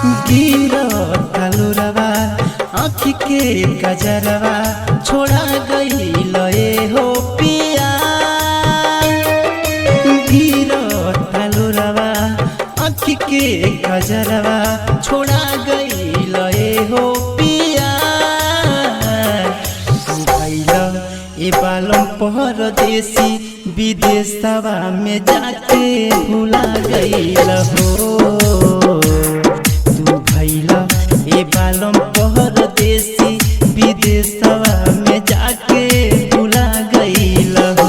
गिरता लोरवा आँखी के गजरवा छोड़ा गईल हो पिया। गिरता लोरवा आँखी के गजरवा छोड़ा गईल हो पिया। ए बालम परदेसी विदेशवा में जाके भुला गईल हो। तू भैला ए बालम परदेसी विदेशवा में जाके भुला गईल हो।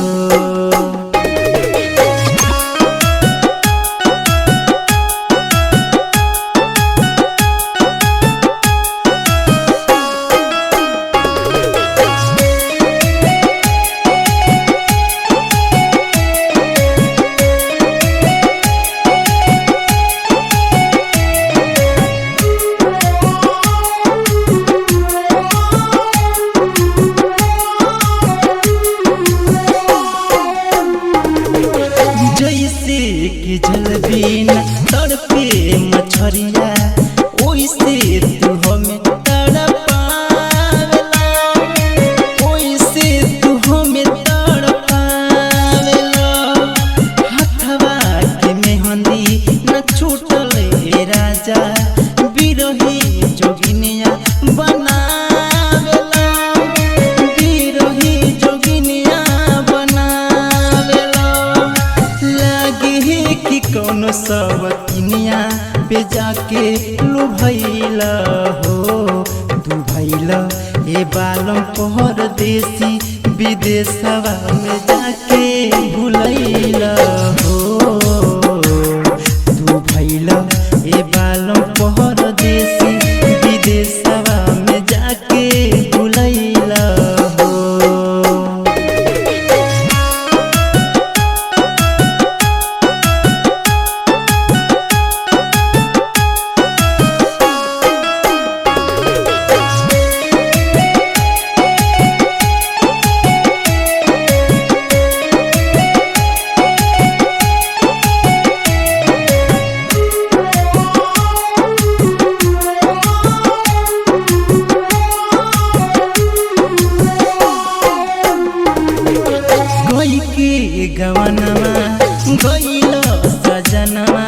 कि जलबीन तड़पे मछरिया ओइसे तू हमें तड़पावेला। ओइसे तू हमें तड़पावेला। हथवा के मेहंदी न छूटल हे राजा बिरही जोगिनिया बनावेला। बिरही जोगिनिया बनावेला। कि कौनो सवतिनिया पे जाके लुभैला हो। तू भैला ए बालम परदेसी विदेशवा में जाके भुलैला हो। तू भैला ए बालम परदेसी विदेशवा में जाके भुलैला हो। गवनवा गईल सजनवा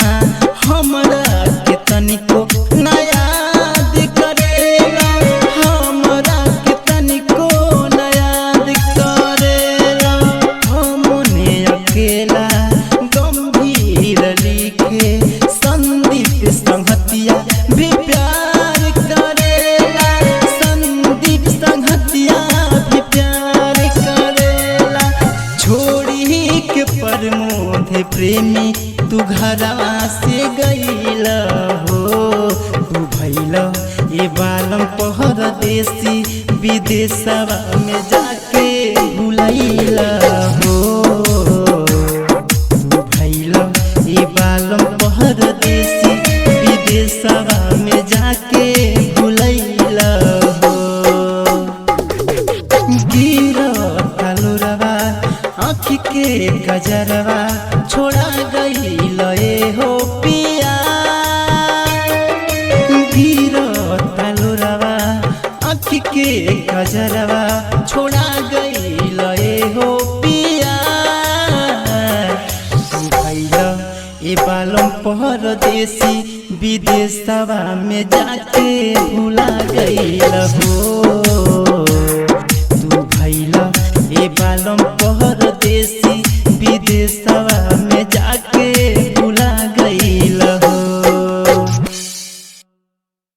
हमरा के तनिको ना याद करेला। हमरा के तनिको ना याद करेला। हमने अकेला गंभीर लिखे संदीप संहतिया भी प्यार करेला। संदीप संहतिया भी प्यार करेला। छोड़ी के प्रमोद प्रेमी तू घरवा से गईला हो। तू भैला ए बालम परदेसी विदेशवा में जाके भुलैला हो। तू भैला ए बालम परदेसी विदेशवा में जाके भुलैला हो। गिरता लोरवा आँखी के गजरवा छोड़ा गईल हो पिया। गिरता लोरवा आँखी के गजरवा छोड़ा गईल हो पिया। तू भैला ए बालम परदेसी विदेशवा में जाके भुला गईल हो।